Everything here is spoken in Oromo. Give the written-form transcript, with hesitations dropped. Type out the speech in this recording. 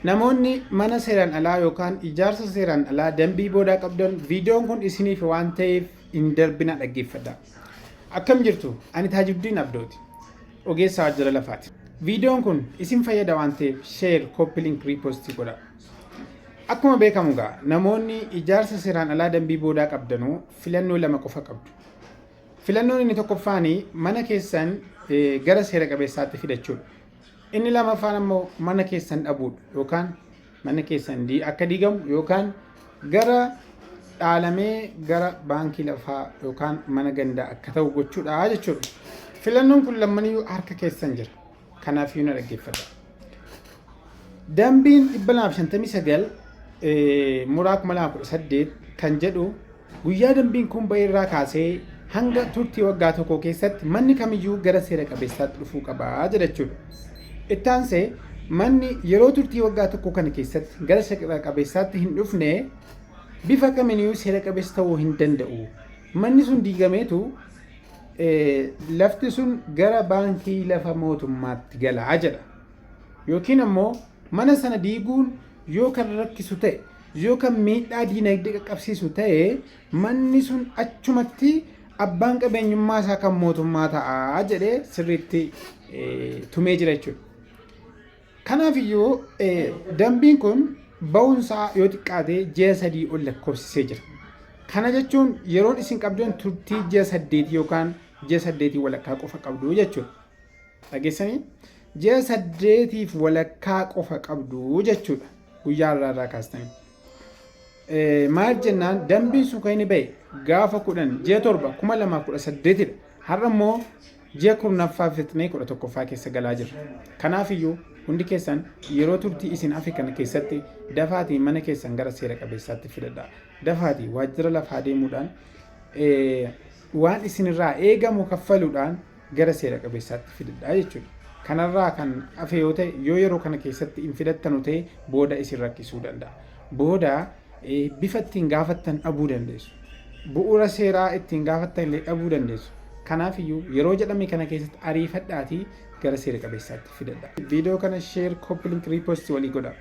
Namoonni mana seeraan alaa yookaan ijaarsa seeraan alaa dambii boodaa qabdan viidiyoon kun isiniif waan ta'eef hin darbina dhaggeeffadhaa. Akkam jirtu ani Taajuddiin Abdooti ogeessa waajjira lafaati. Viidiyoon kun isin fayyada waan ta'eef sheer kooppi link riipoostii godha. Akkuma beekamu gaa namoonni ijaarsa seeraan alaa dambii boodaa qabdanuu filannoo lama qofa qabdu. Filannoon inni tokkoffaanii mana keessan gara seera qabeessaatti fidachuudha. Inni lamaffaan ammoo mana keessan dhabuudha yookaan mana keessan akka diigamu yookaan gara dhaalamee gara baankii lafaa yookaan mana gandaa akka ta'u gochuudha jechuudha. Filannoon kun lammaniyyuu harka keessan jira. Kanaaf yoo na dhaggeeffadha. Dambiin 259 muraa 2018 kan jedhu guyyaa dambiin kun ba'e irraa kaasee hanga turtii waggaa tokko keessatti manni kamiyyuu gara seera qabeessaatti dhufuu qaba jechuudha. Itti aansee manni yeroo turtii waggaa tokko kana keessatti gara seera qabeessaatti hin dhufne bifa kamiiniyyuu seera qabeessa ta'uu hin danda'u. Manni sun diigameetu lafti sun gara baankii lafa mootummaatti galaa jedha. Yookiin ammoo mana sana diiguun yoo kan rakkisu ta'e yoo kan miidhaa diinagdee qaqqabsiisu ta'e manni sun achumatti abbaan qabeenyummaa isaa kan mootummaa ta'a jedhee sirriitti tumee jira jechuudha. Kanaafuu dambiin kun ba'uunsaa yoo xiqqaate ji'a 3 ol lakkoofsisee jira. Kana jechuun yeroon isin qabdan turtii ji'a 8 yookaan ji'a 8 walakkaa qofa qabdu jechuudha. Dhageessanii ji'a 8 walakkaa qofa qabdu jechuudha. Guyyaa irraa kaastanii. Maal jennaan dambiin sun kan inni ba'e gaafa 10 ji'a 7 2018 dha. Har'a immoo ji'a 10ffaa fixnee 11ffaa keessa galaa jirra. Kanaafiyyuu hundi keessan yeroo turtii isin hafe kana keessatti dafaatii mana keessan gara seera qabeessaatti fidadhaa. Dafaatii waajjira lafaa deemuudhaan waan isinirraa eegamu kaffaluudhaan gara seera qabeessaatti fidadhaa jechuudha. Kanarraa kan hafe yoo ta'e yoo yeroo kana keessatti hin fidattanu ta'e booda isin rakkisuu danda'a. Booda bifa ittiin gaafattan dhabuu dandeessu. Bu'uura seeraa ittiin gaafattan illee dhabuu dandeessu. Kanaafiyyuu yeroo jedhame kana keessatti ariifadhaatii gara seera qabeessaatti fidadhaa. Viidiyoo kana sheer kooppi link riipoostii walii godhaa.